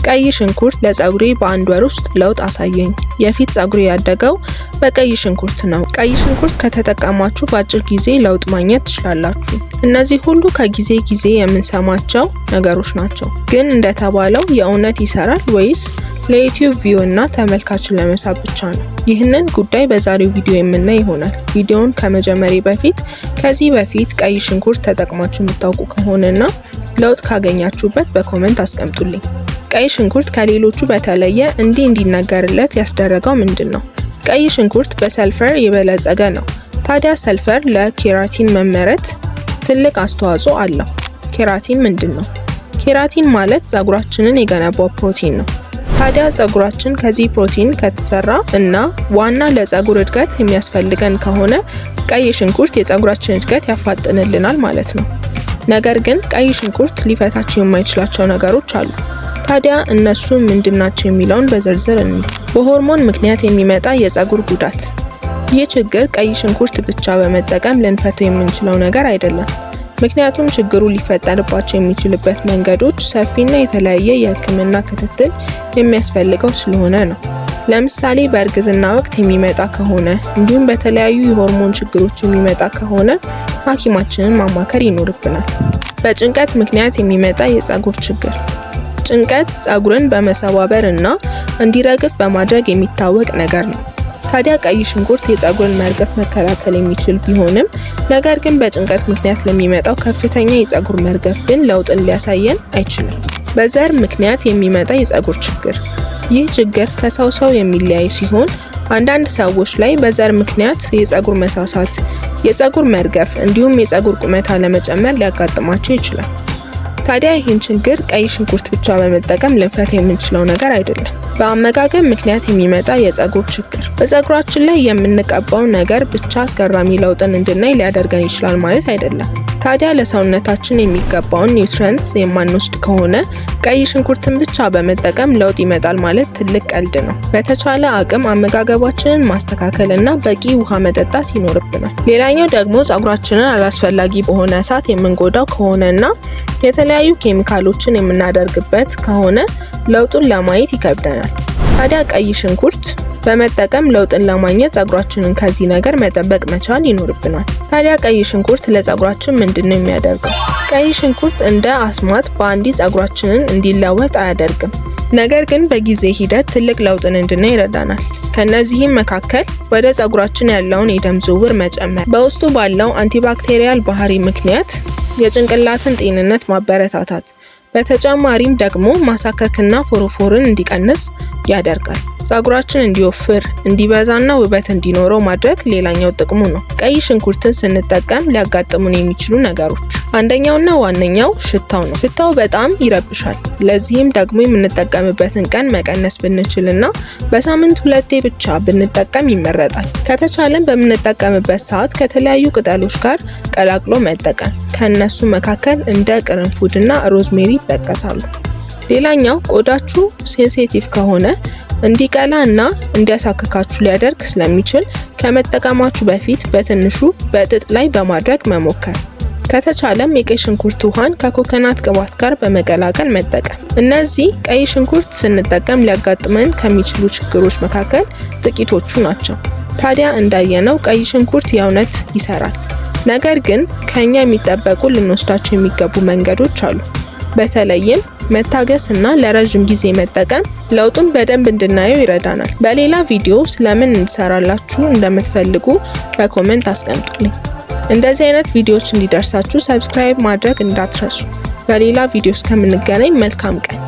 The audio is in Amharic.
ቀይ ሽንኩርት ለፀጉሬ በአንድ ወር ውስጥ ለውጥ አሳየኝ። የፊት ፀጉሬ ያደገው በቀይ ሽንኩርት ነው። ቀይ ሽንኩርት ከተጠቀማችሁ በአጭር ጊዜ ለውጥ ማግኘት ትችላላችሁ። እነዚህ ሁሉ ከጊዜ ጊዜ የምንሰማቸው ነገሮች ናቸው። ግን እንደተባለው የእውነት ይሰራል ወይስ ለዩቲዩብ ቪው እና ተመልካችን ለመሳብ ብቻ ነው? ይህንን ጉዳይ በዛሬው ቪዲዮ የምናይ ይሆናል። ቪዲዮውን ከመጀመሪ በፊት ከዚህ በፊት ቀይ ሽንኩርት ተጠቅማችሁ የምታውቁ ከሆነና ለውጥ ካገኛችሁበት በኮሜንት አስቀምጡልኝ። ቀይ ሽንኩርት ከሌሎቹ በተለየ እንዲነገርለት ያስደረገው ምንድን ነው? ቀይ ሽንኩርት በሰልፈር የበለጸገ ነው። ታዲያ ሰልፈር ለኬራቲን መመረት ትልቅ አስተዋጽኦ አለው። ኬራቲን ምንድን ነው? ኬራቲን ማለት ፀጉራችንን የገነባው ፕሮቲን ነው። ታዲያ ፀጉራችን ከዚህ ፕሮቲን ከተሰራ እና ዋና ለፀጉር እድገት የሚያስፈልገን ከሆነ ቀይ ሽንኩርት የፀጉራችን እድገት ያፋጥንልናል ማለት ነው። ነገር ግን ቀይ ሽንኩርት ሊፈታቸው የማይችላቸው ነገሮች አሉ። ታዲያ እነሱ ምንድናቸው የሚለውን በዝርዝር እንይ። በሆርሞን ምክንያት የሚመጣ የፀጉር ጉዳት። ይህ ችግር ቀይ ሽንኩርት ብቻ በመጠቀም ልንፈታው የምንችለው ነገር አይደለም። ምክንያቱም ችግሩ ሊፈጠርባቸው የሚችልበት መንገዶች ሰፊና የተለያየ የሕክምና ክትትል የሚያስፈልገው ስለሆነ ነው። ለምሳሌ በእርግዝና ወቅት የሚመጣ ከሆነ እንዲሁም በተለያዩ የሆርሞን ችግሮች የሚመጣ ከሆነ ሐኪማችንን ማማከር ይኖርብናል። በጭንቀት ምክንያት የሚመጣ የፀጉር ችግር። ጭንቀት ፀጉርን በመሰባበር እና እንዲረግፍ በማድረግ የሚታወቅ ነገር ነው። ታዲያ ቀይ ሽንኩርት የፀጉርን መርገፍ መከላከል የሚችል ቢሆንም ነገር ግን በጭንቀት ምክንያት ለሚመጣው ከፍተኛ የፀጉር መርገፍ ግን ለውጥን ሊያሳየን አይችልም። በዘር ምክንያት የሚመጣ የፀጉር ችግር። ይህ ችግር ከሰው ሰው የሚለያይ ሲሆን አንዳንድ ሰዎች ላይ በዘር ምክንያት የፀጉር መሳሳት፣ የፀጉር መርገፍ እንዲሁም የፀጉር ቁመት አለመጨመር ሊያጋጥማቸው ይችላል። ታዲያ ይህን ችግር ቀይ ሽንኩርት ብቻ በመጠቀም ልንፈታ የምንችለው ነገር አይደለም። በአመጋገብ ምክንያት የሚመጣ የፀጉር ችግር። በፀጉራችን ላይ የምንቀባው ነገር ብቻ አስገራሚ ለውጥን እንድናይ ሊያደርገን ይችላል ማለት አይደለም። ታዲያ ለሰውነታችን የሚገባውን ኒውትሪየንትስ የማንወስድ ከሆነ ቀይ ሽንኩርትን ብቻ በመጠቀም ለውጥ ይመጣል ማለት ትልቅ ቀልድ ነው። በተቻለ አቅም አመጋገባችንን ማስተካከል እና በቂ ውሃ መጠጣት ይኖርብናል። ሌላኛው ደግሞ ፀጉራችንን አላስፈላጊ በሆነ እሳት የምንጎዳው ከሆነና የተለያዩ ኬሚካሎችን የምናደርግበት ከሆነ ለውጡን ለማየት ይከብደናል። ታዲያ ቀይ ሽንኩርት በመጠቀም ለውጥን ለማግኘት ፀጉራችንን ከዚህ ነገር መጠበቅ መቻል ይኖርብናል። ታዲያ ቀይ ሽንኩርት ለፀጉራችን ምንድነው የሚያደርገው? ቀይ ሽንኩርት እንደ አስማት በአንዴ ፀጉራችንን እንዲለወጥ አያደርግም። ነገር ግን በጊዜ ሂደት ትልቅ ለውጥን እንድናይ ይረዳናል። ከነዚህም መካከል ወደ ፀጉራችን ያለውን የደም ዝውውር መጨመር፣ በውስጡ ባለው አንቲባክቴሪያል ባህሪ ምክንያት የጭንቅላትን ጤንነት ማበረታታት፣ በተጨማሪም ደግሞ ማሳከክና ፎሮፎርን እንዲቀንስ ያደርጋል። ፀጉራችን እንዲወፍር፣ እንዲበዛና ውበት እንዲኖረው ማድረግ ሌላኛው ጥቅሙ ነው። ቀይ ሽንኩርትን ስንጠቀም ሊያጋጥሙን የሚችሉ ነገሮች አንደኛውና ዋነኛው ሽታው ነው። ሽታው በጣም ይረብሻል። ለዚህም ደግሞ የምንጠቀምበትን ቀን መቀነስ ብንችልና በሳምንት 2 ብቻ ብንጠቀም ይመረጣል። ከተቻለን በምንጠቀምበት ሰዓት ከተለያዩ ቅጠሎች ጋር ቀላቅሎ መጠቀም። ከነሱ መካከል እንደ ቅርንፉድና ሮዝሜሪ ይጠቀሳሉ። ሌላኛው ቆዳችሁ ሴንሲቲቭ ከሆነ እንዲቀላ እና እንዲያሳክካችሁ ሊያደርግ ስለሚችል ከመጠቀማችሁ በፊት በትንሹ በጥጥ ላይ በማድረግ መሞከር። ከተቻለም የቀይ ሽንኩርት ውሃን ከኮኮናት ቅባት ጋር በመቀላቀል መጠቀም። እነዚህ ቀይ ሽንኩርት ስንጠቀም ሊያጋጥመን ከሚችሉ ችግሮች መካከል ጥቂቶቹ ናቸው። ታዲያ እንዳየነው ቀይ ሽንኩርት የእውነት ይሰራል። ነገር ግን ከኛ የሚጠበቁ ልንወስዳቸው የሚገቡ መንገዶች አሉ። በተለይም መታገስ እና ለረጅም ጊዜ መጠቀም ለውጡን በደንብ እንድናየው ይረዳናል። በሌላ ቪዲዮ ስለምን እንድሰራላችሁ እንደምትፈልጉ በኮሜንት አስቀምጡልኝ። እንደዚህ አይነት ቪዲዮዎች እንዲደርሳችሁ ሰብስክራይብ ማድረግ እንዳትረሱ። በሌላ ቪዲዮ እስከምንገናኝ መልካም ቀን።